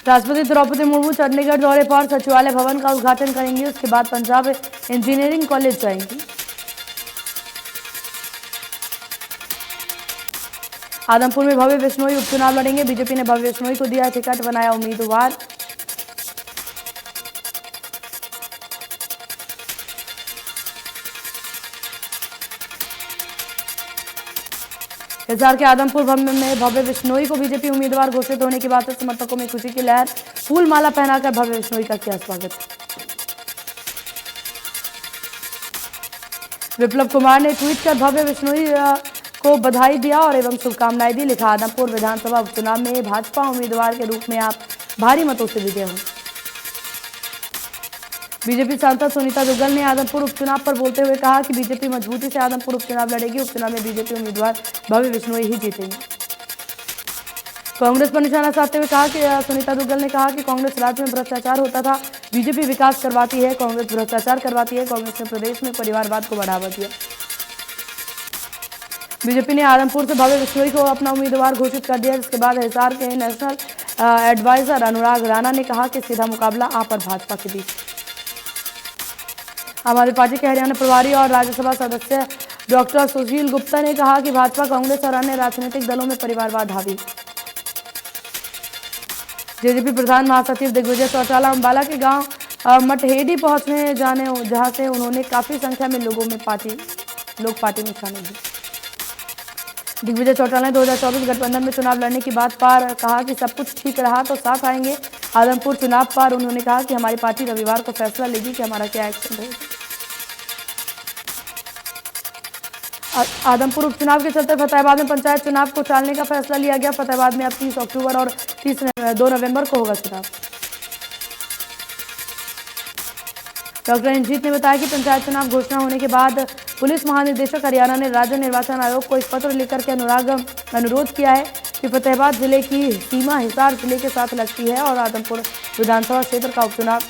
राष्ट्रपति द्रौपदी मुर्मू चंडीगढ़ दौरे पर सचिवालय भवन का उद्घाटन करेंगी। उसके बाद पंजाब इंजीनियरिंग कॉलेज जाएंगी। आदमपुर में भव्य बिश्नोई उपचुनाव लड़ेंगे। बीजेपी ने भव्य बिश्नोई को दिया टिकट, बनाया उम्मीदवार। हिसार के आदमपुर में भव्य बिश्नोई को बीजेपी उम्मीदवार घोषित होने के बाद समर्थकों में खुशी की लहर। फूल माला पहनाकर भव्य बिश्नोई का किया स्वागत। विप्लव कुमार ने ट्वीट कर भव्य बिश्नोई को बधाई दिया और एवं शुभकामनाएं दी। लिखा, आदमपुर विधानसभा उपचुनाव में भाजपा उम्मीदवार के रूप में आप भारी मतों से विजय हों। बीजेपी सांसद सुनीता दुग्गल ने आदमपुर उपचुनाव पर बोलते हुए कहा कि बीजेपी मजबूती से आदमपुर उपचुनाव लड़ेगी। उपचुनाव में बीजेपी उम्मीदवार भव्य बिश्नोई ही जीतेंगे। कांग्रेस पर निशाना साधते हुए कहा कि सुनीता दुग्गल ने कहा कि कांग्रेस राज्य में भ्रष्टाचार होता था, बीजेपी विकास करवाती है, कांग्रेस भ्रष्टाचार करवाती है। कांग्रेस ने प्रदेश में परिवारवाद को बढ़ावा दिया। बीजेपी ने आदमपुर से भव्य बिश्नोई को अपना उम्मीदवार घोषित कर दिया। जिसके बाद हिसार के नेशनल एडवाइजर अनुराग राणा ने कहा कि सीधा मुकाबला आप और भाजपा के बीच। आम आदमी पार्टी के हरियाणा प्रभारी और राज्यसभा सदस्य डॉक्टर सुशील गुप्ता ने कहा कि भाजपा, कांग्रेस और अन्य राजनीतिक दलों में परिवारवाद हावी। जेजेपी प्रधान महासचिव दिग्विजय चौटाला अंबाला के गांव मटहेडी पहुंचने जाने, जहां से उन्होंने काफी संख्या में लोग पार्टी में शामिल हुए। दिग्विजय चौटाला ने 2024 गठबंधन में चुनाव लड़ने की बात पर कहा कि सब कुछ ठीक रहा तो साथ आएंगे। आदमपुर चुनाव पर उन्होंने कहा कि हमारी पार्टी रविवार को फैसला लेगी कि हमारा क्या एक्शन रहेगा। आदमपुर उपचुनाव के चलते फतेहाबाद में पंचायत चुनाव को टालने का फैसला लिया गया। फतेहाबाद में अब 30 अक्टूबर और 2 नवंबर को होगा चुनाव। डॉक्टर इंजीत ने बताया कि पंचायत चुनाव घोषणा होने के बाद पुलिस महानिदेशक हरियाणा ने राज्य निर्वाचन आयोग को एक पत्र लिखकर के अनुरोध किया है कि फतेहाबाद जिले की सीमा हिसार जिले के साथ लगती है और आदमपुर विधानसभा क्षेत्र का उपचुनाव।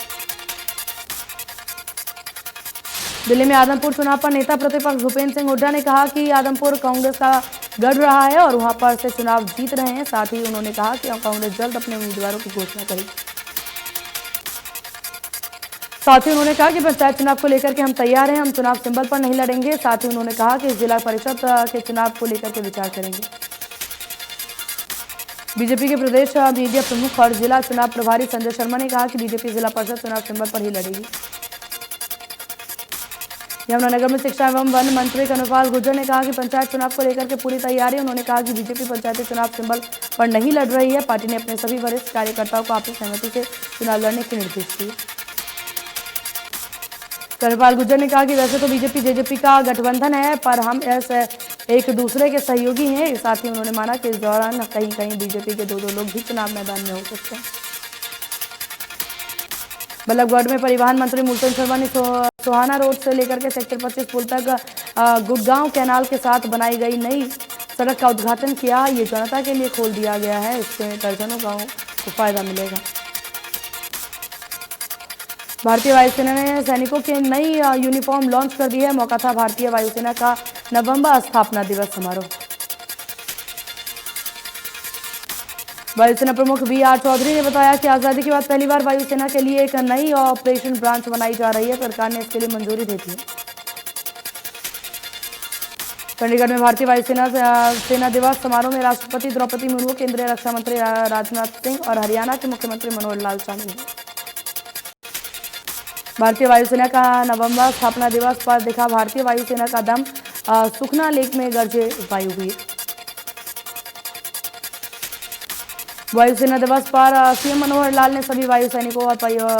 दिल्ली में आदमपुर चुनाव पर नेता प्रतिपक्ष भूपेंद्र सिंह हुड्डा ने कहा कि आदमपुर कांग्रेस का गढ़ रहा है और वहां पर से चुनाव जीत रहे हैं। साथ ही उन्होंने कहा कि कांग्रेस जल्द अपने उम्मीदवारों की घोषणा करेगी। साथ ही उन्होंने कहा कि पंचायत चुनाव को लेकर के हम तैयार हैं, हम चुनाव सिंबल पर नहीं लड़ेंगे। साथ ही उन्होंने कहा कि जिला परिषद के चुनाव को लेकर के विचार करेंगे। बीजेपी के प्रदेश मीडिया प्रमुख और जिला चुनाव प्रभारी संजय शर्मा ने कहा कि बीजेपी जिला परिषद चुनाव सिंबल पर ही लड़ेगी। यमुनानगर में शिक्षा एवं वन मंत्री कनकपाल गुर्जर ने कहा कि पंचायत चुनाव को लेकर के पूरी तैयारी। उन्होंने कहा कि बीजेपी पंचायती चुनाव सिंबल पर नहीं लड़ रही है। पार्टी ने अपने सभी वरिष्ठ कार्यकर्ताओं को आपसी सहमति से चुनाव लड़ने के निर्देश दिए। कनकपाल गुर्जर ने कहा कि वैसे तो बीजेपी जेजेपी का गठबंधन है, पर हम एक दूसरे के सहयोगी हैं। साथ ही उन्होंने माना कि इस दौरान कहीं कहीं बीजेपी के दो लोग भी चुनाव मैदान में हो सकते हैं। बल्लभगढ़ में परिवहन मंत्री मूलचंद शर्मा ने सोहाना रोड से लेकर के सेक्टर 25 पुल तक गुड़गांव कैनाल के साथ बनाई गई नई सड़क का उद्घाटन किया। ये जनता के लिए खोल दिया गया है। इससे दर्जनों गांवों को फायदा मिलेगा। भारतीय वायुसेना ने सैनिकों के नई यूनिफॉर्म लॉन्च कर दी है। मौका था भारतीय वायुसेना का नवंबर स्थापना दिवस समारोह। वायुसेना प्रमुख VR चौधरी ने बताया कि आजादी के बाद पहली बार वायुसेना के लिए एक नई ऑपरेशन ब्रांच बनाई जा रही है। सरकार ने इसके लिए मंजूरी दे दी है। चंडीगढ़ में भारतीय वायुसेना सेना दिवस समारोह में राष्ट्रपति द्रौपदी मुर्मू, केंद्रीय रक्षा मंत्री राजनाथ सिंह और हरियाणा के मुख्यमंत्री मनोहर लाल शामिल हुए। भारतीय वायुसेना का नवंबर स्थापना दिवस पर दिखा भारतीय वायुसेना का दम। सुखना लेक में गरजे वायुवीर। वायुसेना दिवस पर सीएम मनोहर लाल ने सभी वायु सैनिकों और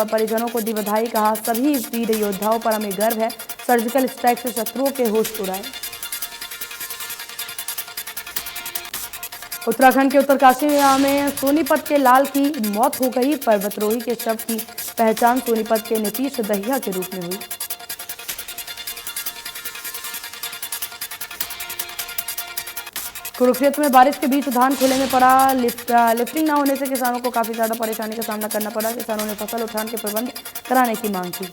परिजनों को दी बधाई। कहा, सभी वीर योद्धाओं पर हमें गर्व है। सर्जिकल स्ट्राइक से शत्रुओं के होश उड़ाए। उत्तराखंड के उत्तरकाशी में सोनीपत के लाल की मौत हो गई। पर्वतरोही के शव की पहचान सोनीपत के नीतीश दहिया के रूप में हुई। कुरुक्षेत्र में बारिश के बीच धान खुले में पड़ा। लिफ्टिंग न होने से किसानों को काफी ज्यादा परेशानी का सामना करना पड़ा। किसानों ने फसल उठान के प्रबंध कराने की मांग की।